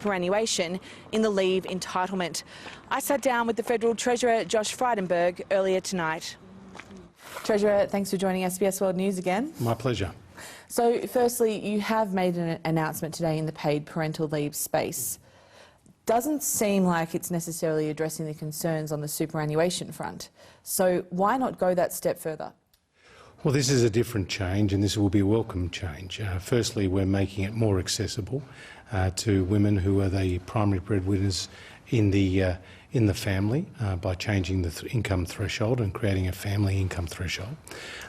superannuation in the leave entitlement. I sat down with the Federal Treasurer Josh Frydenberg earlier tonight. Treasurer, thanks for joining SBS World News again. My pleasure. So firstly, you have made an announcement today in the paid parental leave space. Doesn't seem like it's necessarily addressing the concerns on the superannuation front. So why not go that step further? Well, this is a different change, and this will be a welcome change. Firstly, we're making it more accessible to women who are the primary breadwinners in the family by changing the income threshold and creating a family income threshold.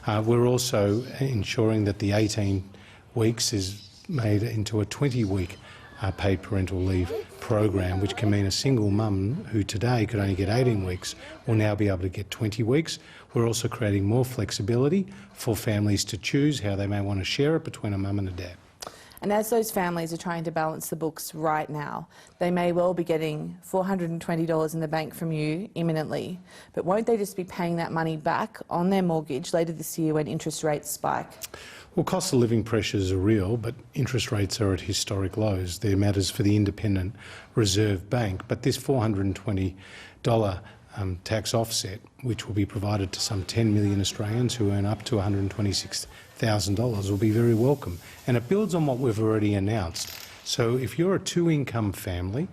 We're also ensuring that the 18 weeks is made into a 20-week paid parental leave program, which can mean a single mum who today could only get 18 weeks will now be able to get 20 weeks. We're also creating more flexibility for families to choose how they may want to share it between a mum and a dad. And as those families are trying to balance the books right now, they may well be getting $420 in the bank from you imminently, but won't they just be paying that money back on their mortgage later this year when interest rates spike? Well, cost of living pressures are real, but interest rates are at historic lows. They're matters for the Independent Reserve Bank, but this $420 tax offset, which will be provided to some 10 million Australians who earn up to $126,000, will be very welcome. And it builds on what we've already announced. So if you're a two-income family,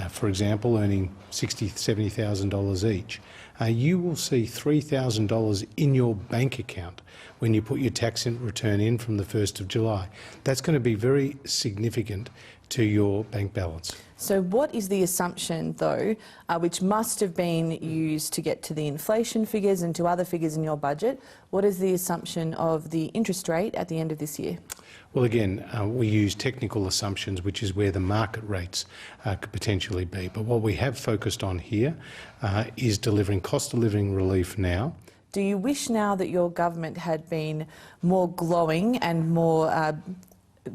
for example, earning $60,000, $70,000 each, you will see $3,000 in your bank account when you put your tax return in from the 1st of July. That's going to be very significant to your bank balance. So what is the assumption, though, which must have been used to get to the inflation figures and to other figures in your budget? What is the assumption of the interest rate at the end of this year? Well, again, we use technical assumptions, which is where the market rates could potentially be. But what we have focused on here is delivering cost of living relief now. Do you wish now that your government had been more glowing and more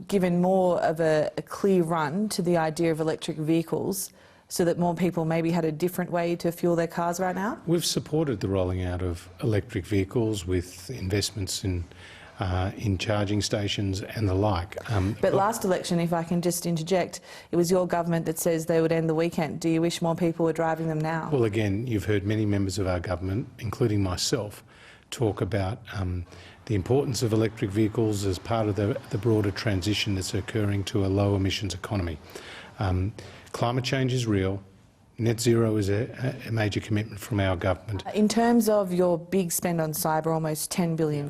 given more of a clear run to the idea of electric vehicles so that more people maybe had a different way to fuel their cars right now? We've supported the rolling out of electric vehicles with investments in charging stations and the like. But last election, if I can just interject, it was your government that says they would end the weekend. Do you wish more people were driving them now? Well, again, you've heard many members of our government, including myself, talk about the importance of electric vehicles as part of the broader transition that's occurring to a low emissions economy. Climate change is real. Net zero is a major commitment from our government. In terms of your big spend on cyber, almost $10 billion,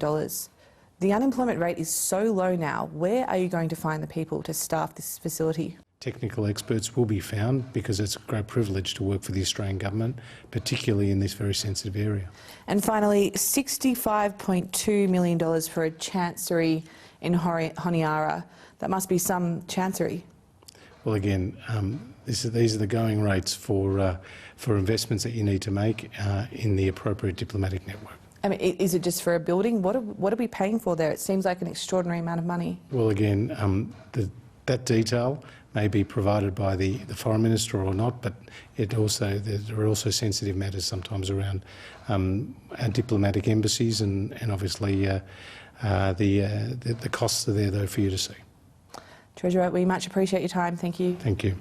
the unemployment rate is so low now. Where are you going to find the people to staff this facility? Technical experts will be found because it's a great privilege to work for the Australian government, particularly in this very sensitive area. And finally, $65.2 million for a chancery in Honiara. That must be some chancery. Well, again, these are the going rates for investments that you need to make in the appropriate diplomatic network. I mean, is it just for a building? What are we paying for there? It seems like an extraordinary amount of money. Well, again, that detail may be provided by the Foreign Minister or not, but there are also sensitive matters sometimes around our diplomatic embassies, and obviously the costs are there, though, for you to see. Treasurer, we much appreciate your time. Thank you. Thank you.